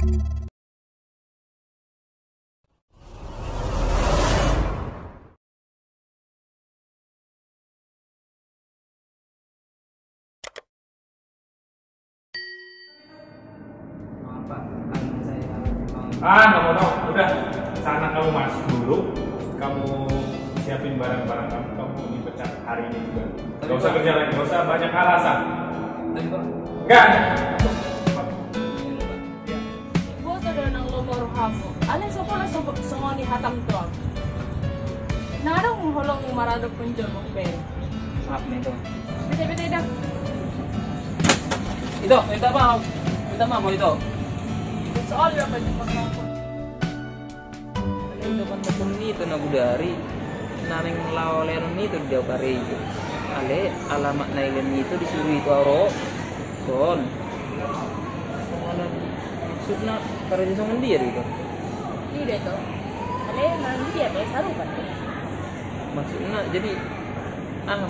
Nggak mau tahu. Udah, sana kamu masuk dulu. Kamu siapin barang-barang kamu. Kamu dipecat hari ini juga. Gak usah kerja lagi, gak usah banyak alasan. Enggak. Bos ada nang lomor kamu. Alin sopo na semua ni hatam tuang. Narong holong marado punjol mo pe. Maaf nih tuh. Bete dah. Itu, minta maaf mau itu. Soal ya pa jumpa ko. Alin itu kan betul nih itu nagu dari. Naneng lawalan itu di jauh kari itu. Ale alamat nailan itu disuruh itu aro. Son. Mana maksudnya karena sama dia itu. Tidak to. Ale nanti dia pe saru kan. Maksudnya jadi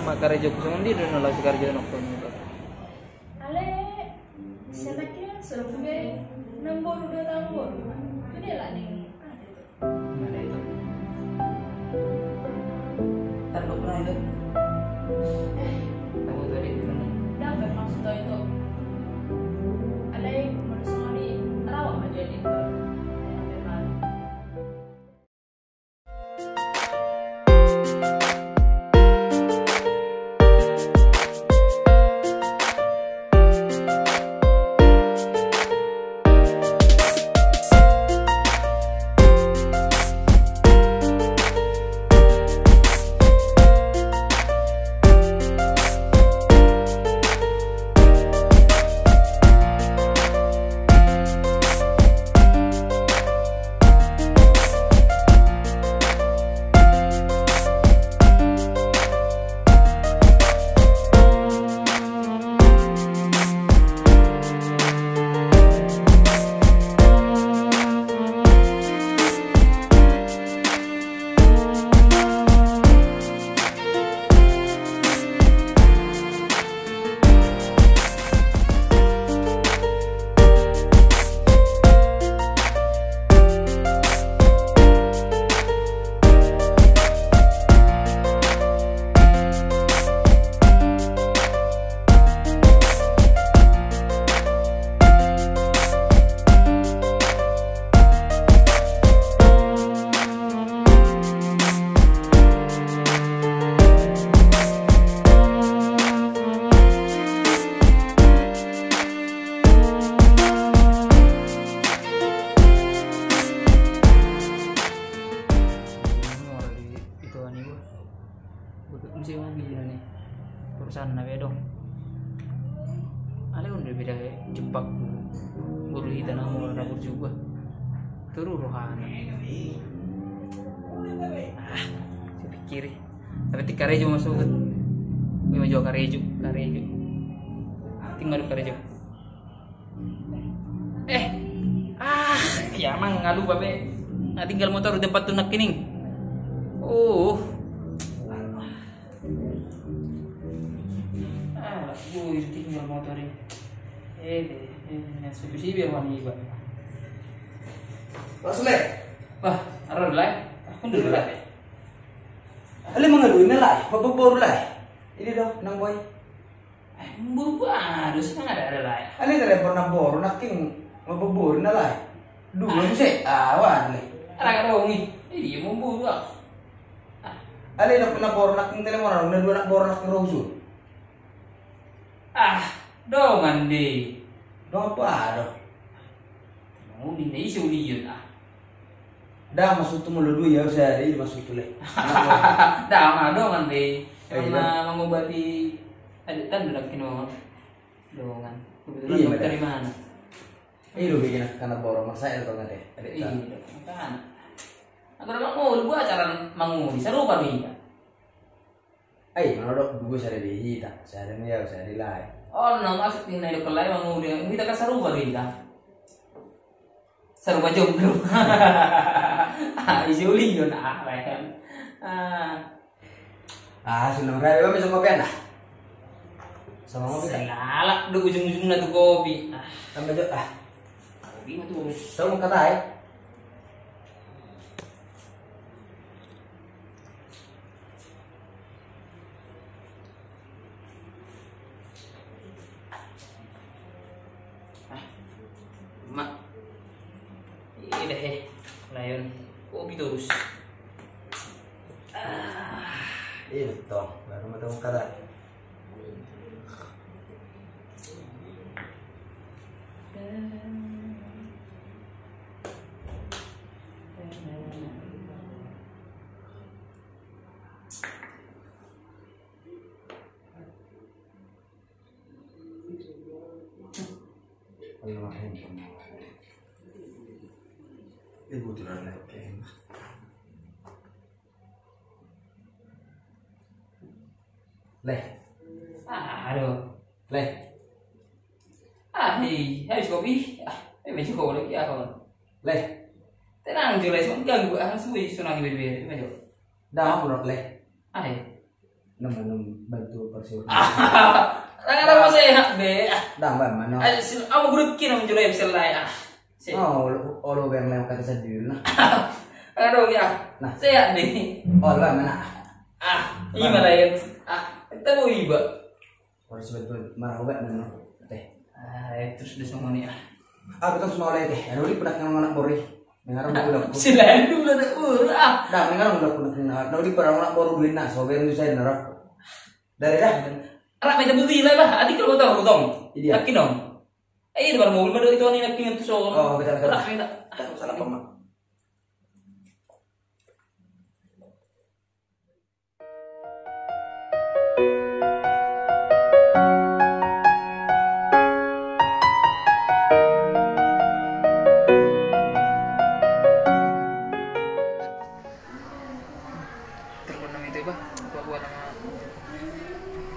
makare jok sama dia dan nolak kerja nokton itu. Ale saya kira sudah punya nombor udah tambor. Itu lah nih. Mana itu? Taruh pernah itu. Kamu tadi mana? Dapat maksud itu. Ale menurut sekali rawat menjadi itu. Mesti mobil nih perusahaan nabe dong. Ale udah beda cepak buru kita namu rapor juga terus rohana. Saya pikir tapi ti karejo masuk kan mau jual karejo tinggal karejo ya emang ngalu babe tinggal motor di tempat tunak kining. Gue tinggal motor ini. Sudah biar wangi pak. Pasle. Wah, arah lah. Aku dulu lah. Ale mengaduin lah, baru lah. Ini dah nang boy. Buru baru sekarang ada lah. Ale telepon nang boru naking mabubur na lah. Dulu sih, awan nih. Arah rongi. Ini mau buru ah. Ale nak boru naking telepon na dua nak boru naking rosul. Dongan deh. Dong apa dong? Mau dinai seuliun Dah masuk tu mulu dulu ya saya ada masuk tu leh. Dah dongan deh. Karena mengobati ada kan udah kino dongan. Kebetulan dari mana? Lu bikin karena boru masa itu kan deh. Iya, kan. Agar mau gua acara manguli seru banget. Mana dok dulu saya di hita, saya ni ya saya di lain. Oh, nang maksud ni naik kelai manguli, kita kan seru banget. Seru aja jomblo. Isuli yun kan. Senang raya kami sama kopi anda. Sama kopi dah. Salah, duk ujung-ujung na tu kopi. Tambah jauh Gimana tuh? Tahu mau kata ya? Mak. Ini deh, layon. Kok gitu terus? Iya betul. Baru mau tahu kata. Ibu tuh lagi. Leh. Aduh. Leh. Hei, habis kopi. Baju kau lagi kawan. Leh. Tenang je lah, semua ganggu. Semua sunang bebe. Baju. Dah menurut leh. Hai. Bantu persiapan. Tangan apa saya be? Dah mbak mana? Aku gurut kira menjual episode lain. Oh, lo yang lewat kata sendiri nah. Aduh ya. Nah. Saya nih. Oh, mbak mana? Ini mana ya? Kita mau iba. Harus betul marah mbak mana? Teh. Terus udah semua nih. Betul semua leh teh. Ada pernah nganak bori. Dengar udah. Silain dulu ada Dah, dengar udah pernah. Nah, di pernah baru duit nah, soalnya itu saya nerap. Dari dah. Anak minta beli lah bah. Adik kalau tahu tong. Iya. Yakin dong. Di depan mobil mana itu nih yakin tuh so. Oh, betul. Anak minta. Salah pemak. Terbenam itu bah. Buat nama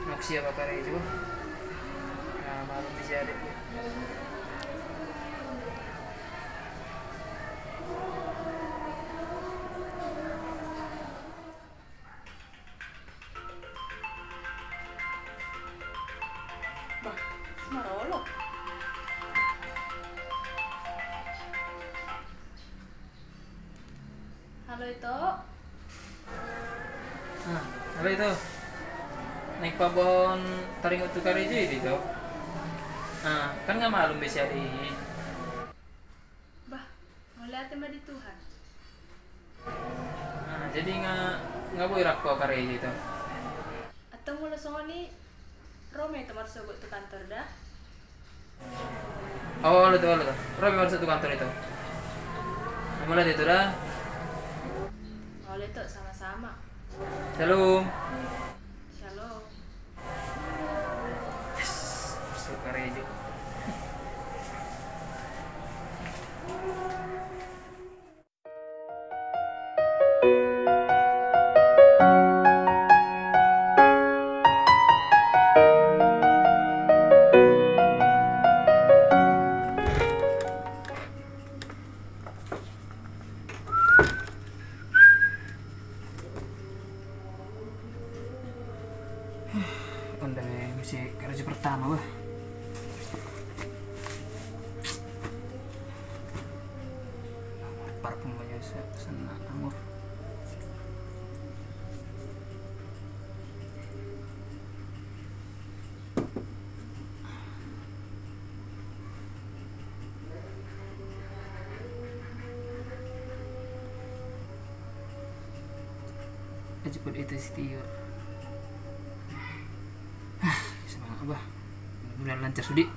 Noxia apa kare itu bah. Nah, malam bisa ada. Bah, marolo. Halo itu. Apa itu? Naik pabon taring utu kari itu. Kan nggak malum bisa di. Bah, ngeliatin mah di Tuhan. Jadi nggak boleh rakpo kari itu. Atau mula songoni Rome itu masuk ke kantor dah. Oh, lo tuh. Robi baru satu kantor itu. Mulai itu dah. Oleh itu sama-sama. Shalom. Shalom. Masuk kari itu. Udah masih kerja pertama bah. Parfum banyak sana anggur. Cepat itu setiur. Semangat bah. Mudah-mudahan lancar sudi.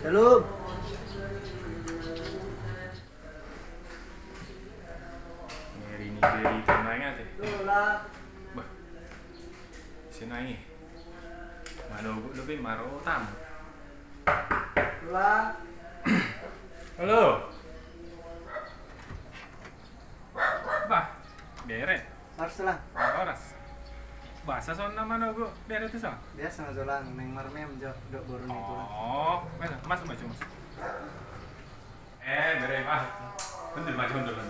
Shalom. ini dari tanahnya teh. Dola. Bah. Sinai. Mano lebih maro tamu. Dola. Halo. Bah, bere. Harus lah. Oras. Bahasa soalnya mana gua bere itu sama. Biasa dolang neng marmem jo dok baru nih tulang. Oh, mana? Masuk maju masuk. Bere mah. Bentar maju bentar.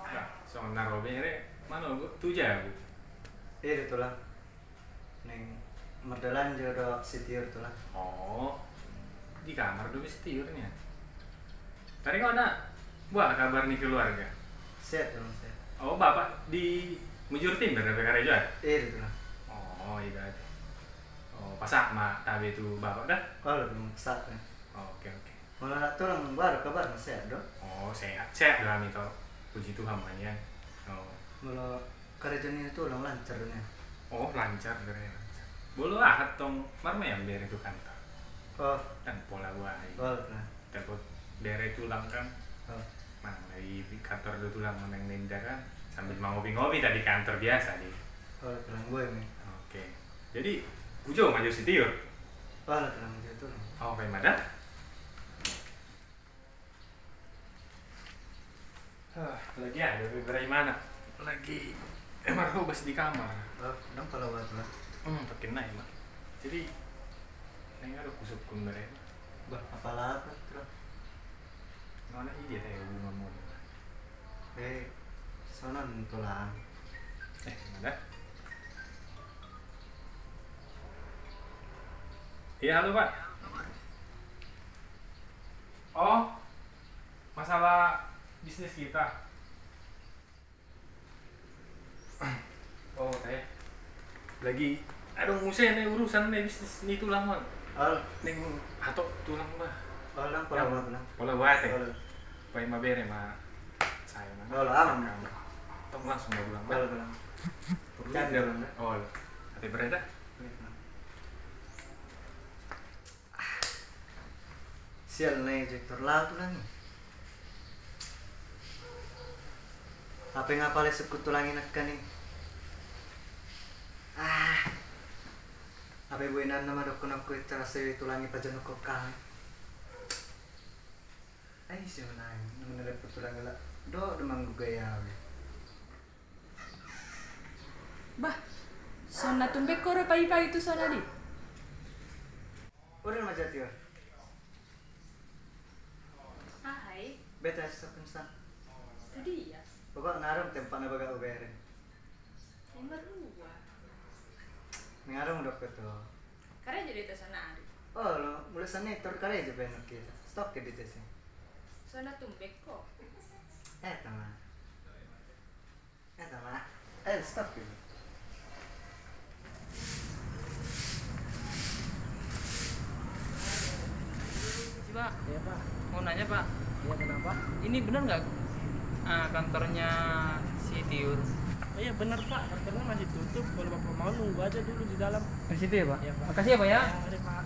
Nah, soal naro bere mana gua tuja gua. Iya tulang. Neng merdalan jo dok sitiur tulang. Oh, di kamar dulu setiurnya. Tadi kau ada buat kabar nih keluarga? Set tulang set. Oh, bapak di mujur tim dari PKR juga? Iya tulang. Oh, iya. Oh, pasak mak tabe itu bapak dah? Kalau tulang sak ya. Oh, oke. Malah tulang baru kabar set dok. Oh, sehat dalam itu. Puji Tuhan banyak. Oh, Malah kerjanya itu ulang lancar nih. oh lancar keren. Bolu ah tong marme yang bere itu kantor. Oh, Dan pola buai. tulang. Takut bere tulang kan. Oh, Mang dari kantor itu tulang meneng ninda kan. Sambil mau ngopi-ngopi tadi kantor biasa nih. tulang gue nih. Oke. Jadi, Ujo maju sitiur. Tulang itu tulang. Oh, kayak mana? Lagi ada dari mana? Lagi marhubas di kamar. Oh, dong kalau buat tulang. Pakai naik mah. Jadi, neng ada kusuk mereka. Bah, apalah apa tulang. Mana ide saya bunga mau. Sonon tulang. Mana? Iya, halo Pak. Oh, masalah bisnis kita. Oh, teh. Lagi aduh musik nih urusan nih bisnis ini tulang mah. Ning atau tulang mah. Lang pola buat tulang. Pola buat teh. Pola. Baik mah bere mah. Saya mah. Pola aman. Tong langsung mau pulang. Pola tulang. Perlu Jangan dia. dong, Oh, ate bereda. Sial nih jektor lah tulang. Apa yang ngapalin suku tulangin akan nih? Apa ibu inan nama dokon aku terasa tulangi pajan aku kang. Siapa nanya? Nama repot tulang lah. Demang gaya. Bah, sona tumbek kore pagi-pagi itu sona di. Udah macam tiur. Hai, Beta stop instan. tadi ya. Bapak ngarum tempat na baga ubere. Yang berdua. Ngarum dok itu. Karena jadi itu sona di. Oh, lo mulai sana tor kare aja benar kita. Stok ke di sini. Sona tumbek kok. Tama. Stop gitu. Pak, Iya Pak. mau nanya Pak, Iya kenapa? ini benar nggak kantornya si Tiur? Oh iya benar Pak, kantornya masih tutup. Kalau Bapak mau nunggu aja dulu di dalam. Di situ ya Pak? Iya, Pak. Makasih ya Pak ya. Mari Pak.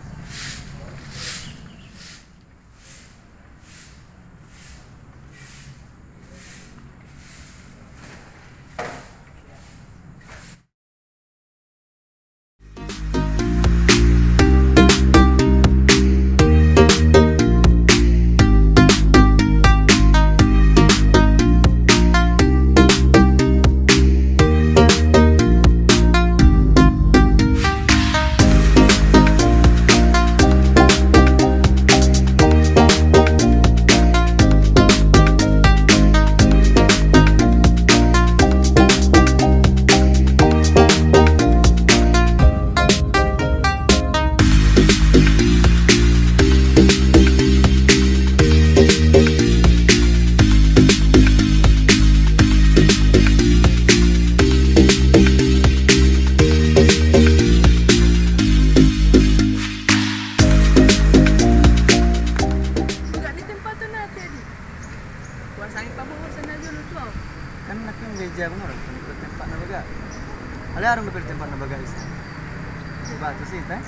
Kan nak yang beja benar, ikut tempat na baga. Ala arang betul tempat na baga isa. Diba tu sih, tas?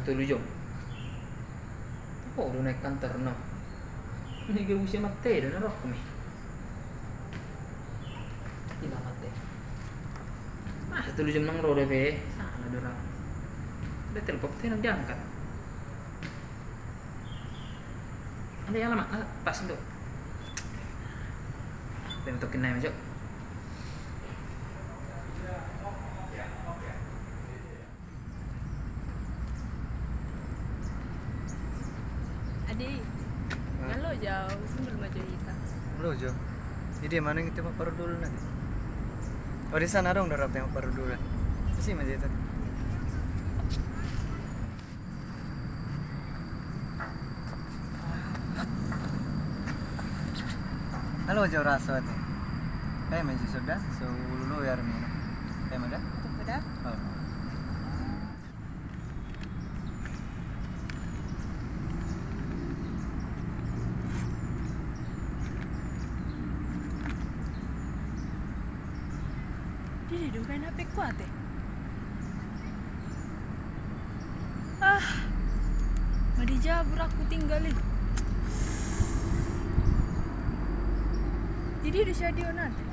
tulu jom. Oh, udah naik kantor no. Ini gue usia mati dan rok kami. Tidak mati. Tulu jom nang roda be. Salah dorang. Udah telepon teh nanti angkat. Ada yang lama, pas untuk. Bentukin naik masuk. Adi, kalau jauh sebelum maju kita. Lo Jo. Jadi mana yang tembak paru dulu nanti? Oh di sana dong udah tembak paru dulu. Sih aja itu. Halo Jo rasa tuh. Kayak maju sudah, so lulu ya remino. Kayak mana? Sudah? Oh. Dia dong kain HP kuat ya. Madi jabur aku tinggalin. Jadi udah jadi nanti.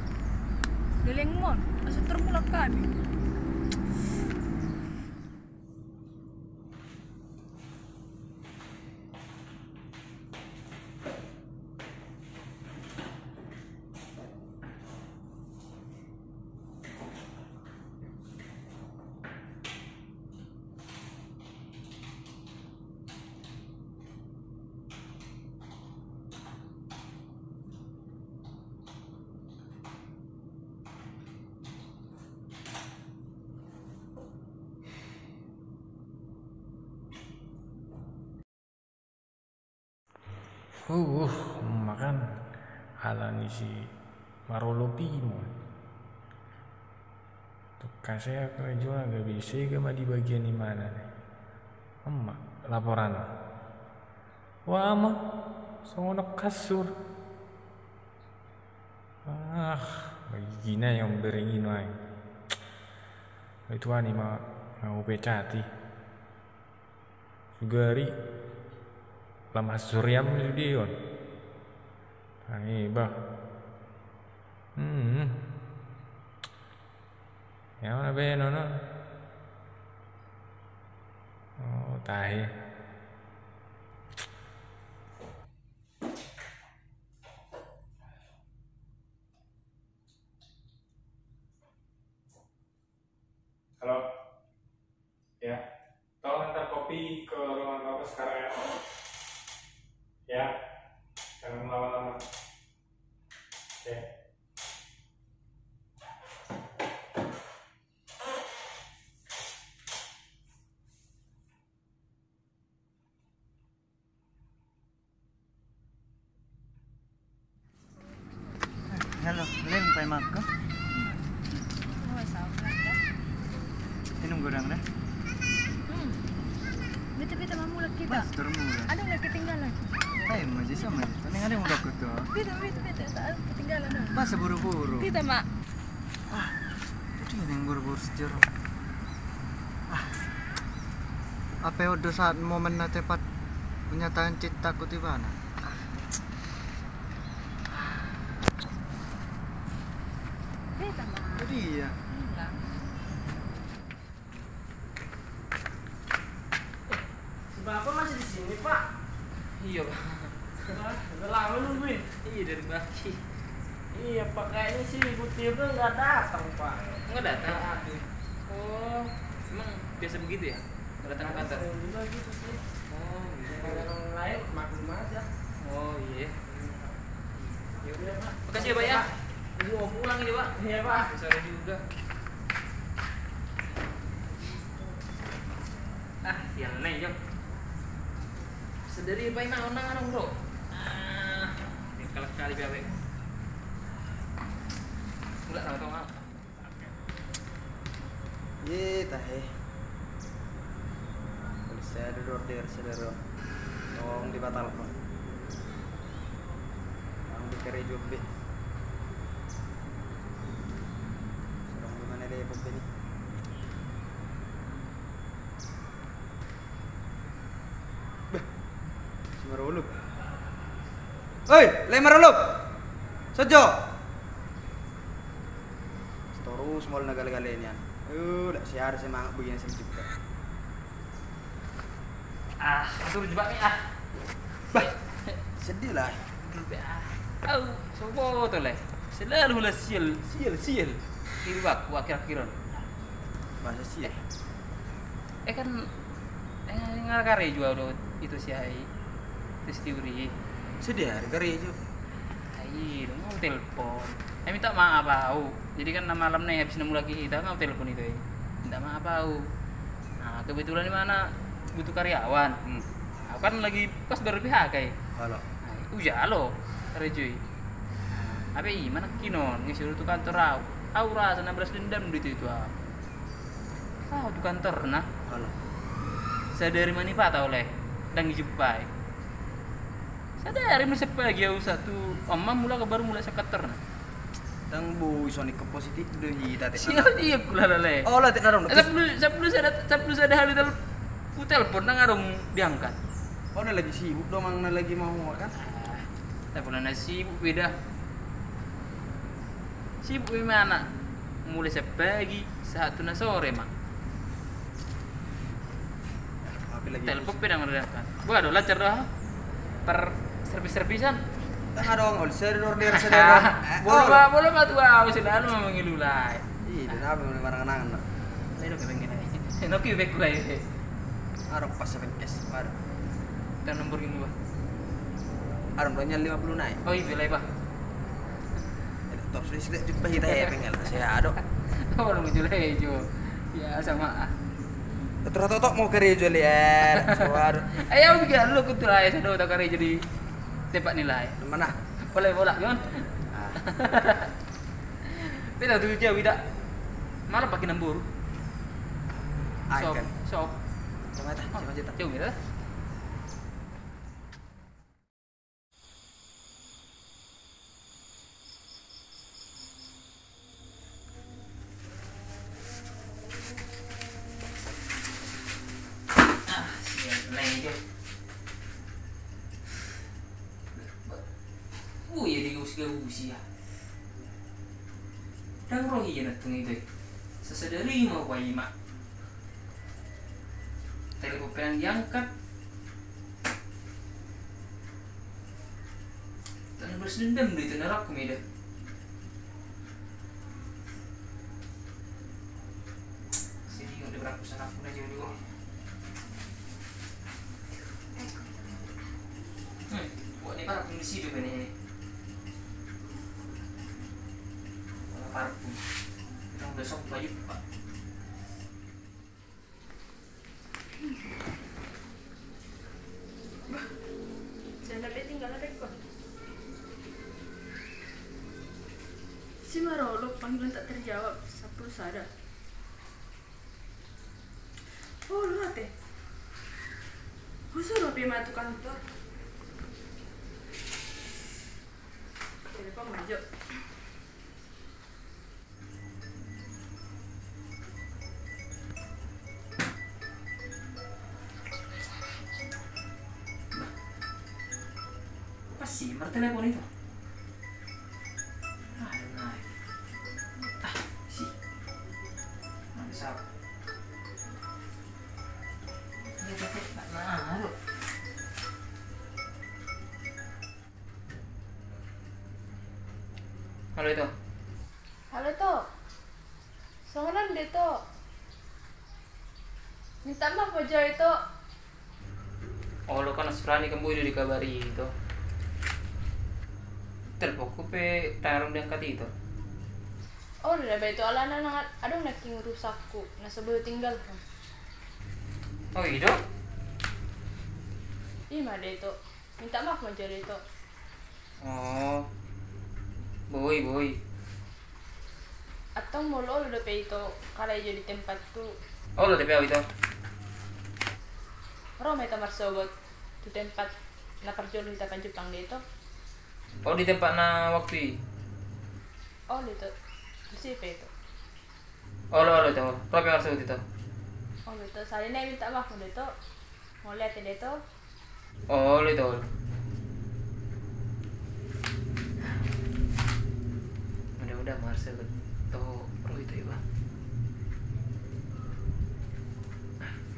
Delengmon, asal termulak kami. Makan halani si Marolo Pimo. Tukang saya kerja agak bisa gak di bagian di mana nih? Emak laporan. Wah amat, sono kasur. Begina yang beringin wae. Itu ani mau pecati. Sugari lama suryam judion. Tangi bah. Ya mana be nono. Oh tahi. Halo. Ya. Tolong antar kopi ke ruangan bapak sekarang ya. Ya. Jangan lama-lama. Oke. Halo, kalian mau makan? Minum goreng deh. Beta mamu lagi kita. Mas, turun mulu. Ada nggak ketinggalan? Hai, masih sama itu. Nih ada yang udah kutu. Beta tak ada ketinggalan. Masa buru-buru? Beta mak. Itu yang buru-buru sejarah. Apa yang udah saat momen tepat menyatakan cintaku tiba na? Beta mak. Jadi ya. Enggak. Bapak masih di sini, Pak? Iya, Pak. Udah lama nungguin. Iya dari pagi. Iya, Pak. Kayaknya sih Ibu Tirta nggak datang, Pak. Enggak datang. Oh, emang biasa begitu ya? Nggak datang ke kantor. Sering juga gitu sih. Oh, gitu. Kalau orang lain maklum aja. Oh, iya. Ya udah, Pak. Makasih ya, Pak ya. Ibu mau pulang ini, Pak. Iya, Pak. Sore juga. Siang nih, Jom. Sedari Pak Imam onang bro. Kalau sekali BAB. Enggak tahu tahu. Ye, tahe. Kalau saya ada order saudara. Tolong dibatalkan. Ang dikari job be. Sarang gimana deh pembeli? Marulup. Oi, le marulup. Sojo. Terus mau nagal-gale niyan. Lah siar semangat begini sing juga. Suruh jebak nih Bah, sedih lah. Sopo tuh le. Selalu lah sial. Kiri waktu akhir-akhiran. Bahasa sial. Kan ngalakare juga udah itu si Hai. Terus diuri. Sedih harga rejo. Hai, mau telepon. Minta maaf au. Jadi kan malam nih habis nemu lagi kita mau telepon itu ya. Minta maaf au. Nah, kebetulan di mana butuh karyawan. Aku kan lagi pas baru PHK ya. Halo. Uja lo, rejoy. Apa mana kinon ngisuruh tuh kantor au. Au rasa 16 dendam gitu itu au. Tuh kantor nah. Halo. Saya dari mana pak tahu leh, dan dijumpai. Saya dari mana sepagi ya satu, omam mula baru mulai seketer nah. Tang bu isoni ke positif deh tadi. Siapa dia pula leh. Oh lah tidak dong. Sebelum saya ada hal itu telepon nang arung diangkat. Oh na lagi sibuk dong, mang na lagi mau makan. Telepon na sibuk beda. Sibuk gimana? Mulai sepagi, 1 na sore mang. Telepon beda ngeriakan. Gua ada lancar dah. Per servis-servisan. Tengah dong, order sedang. Boleh tuh aku sedang mengilulai. Iya, dan apa yang barang-barang nak. Saya udah pengen aja. Noki back lagi. Arok pas sampai cash, baru. Kita nomor ini bah. Arok banyak 50 naik. Oh iya belai bah. Top sudah jumpa kita ya pengen saya adok. Oh lu jual hijau. Ya sama. Tok mau kerja jual ya. Sawar. Ayo bikin lu kutu lah ya sudah tak kerja jadi tempat nilai. Mana? Boleh bola kan? Kita tuh jauh tidak. Malah pakai nembur. Sok. Coba kita. Jauh gitu. Ya digus-gus ya. Dan rohi na tung itu. Sesadari mau kuai mak. Telepon pengen diangkat. Tanah bersendam di itu narak kumida. Sedih udah berapa sana aku aja dulu. Buat ini para pengisi hidup ini. Parfum. Yang besok baju pak. Jangan sampai tinggal rekod. Si Marolo panggilan tak terjawab. Sapu sadar. Oh lu ate. Khusus ropi matu kantor. Telepon maju. Si telepon itu. Si. Bisa. Ini tetep tak naruh. Halo itu. Halo Tok. Songonan deh Tok. Minta maaf aja itu. Oh lo kan Asprani kamu udah dikabari itu. Telepon pe tarung diangkat itu. Oh udah itu alana nang aduh naking rusakku. Nah sebelum tinggal. Oh iya. Ih mah deh itu. Minta maaf aja deh itu. Oh. Boy. Atau mau lo udah pe itu kalau jadi tempat tuh. Oh lo TPA itu. Rome kamar sobat tuh tempat na perjual kita kan Jepang deh itu. Oh di tempat na waktu. Oh itu. Di siapa itu? Oh lo itu. Prope harus itu. Oh itu. Saya nih minta maaf deh itu. Mau lihat deh itu. Oh, itu. Udah Marcel toh pro itu ya, Bang.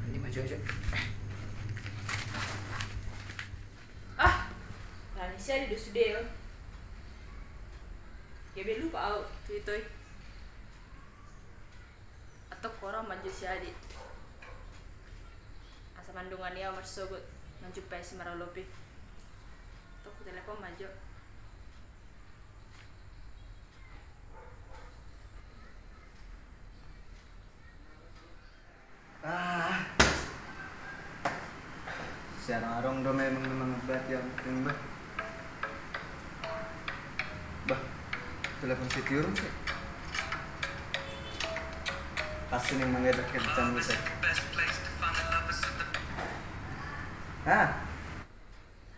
Ini maju aja. Indonesia di Dusdale. Ya be lupa au itu. Atau korang maju si adik. Asa mandungan dia masuk maju pes maralopi. Tuh telepon maju. Siapa orang do memang berat yang bah. Bah, telepon si Tiur sih. Pasti nih mengajak kencan bisa.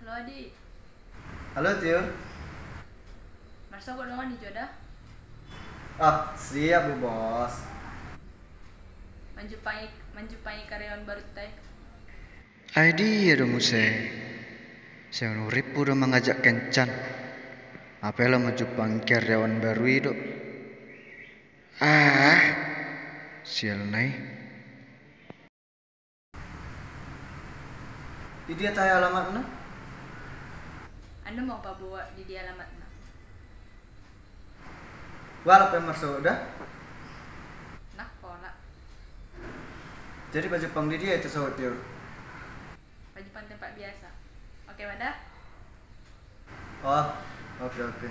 Halo Adi. Halo Tiur. Masa kok dengan di jodoh? Siap Bu Bos. Menjupai karyawan baru teh. Idea dong saya. Saya urip udah mengajak kencan. Apa lo maju karyawan baru itu? Sial nai. Di dia tanya alamat mana? Anda mau apa buat di dia alamatnya? Walap yang masuk udah. Nah, pola. Jadi baju pang di dia itu sobat Tiur. Baju pan tempat biasa. Oke, Wadah? Oh, oke.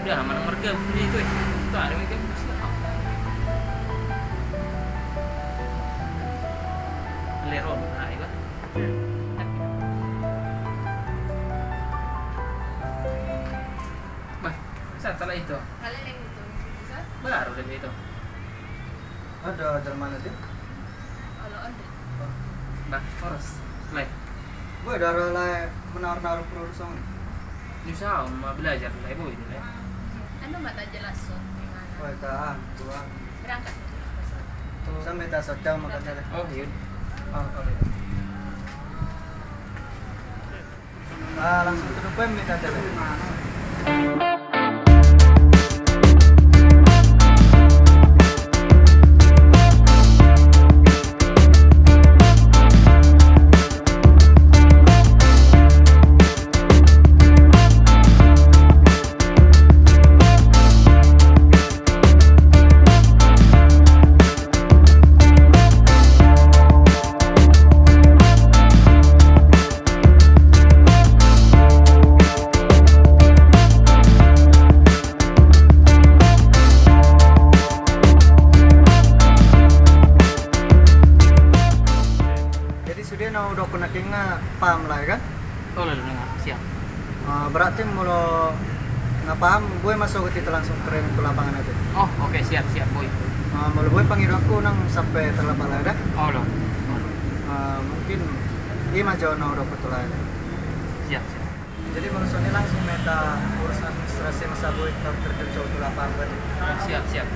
Udah mana mereka punya itu itu ada mereka masih leron itu bah setelah itu Kalian yang itu bisa? baru dari itu Ada Jerman itu. Kalau ada. bah harus leh Gue darah lah menaruh perusahaan. bisa mau belajar leh boy ini leh Anda mata jelas so gimana? Wah, tahan, tuan. Berangkat. Sampai tak sodang makanya. oh iya Langsung ke depan minta jalan. Jadi sudah nak udah kena kenga paham lah ya kan? oh lalu dengar siap Berarti mula nggak paham, gue masuk ke situ langsung keren ke lapangan aja. oh oke siap boy Mula gue panggil aku nang sampai terlepas lah dah. oh lo Mungkin dia mah jauh udah betul aja. siap Jadi maksudnya langsung minta urus administrasi masa gue terkecoh ke lapangan berarti. siap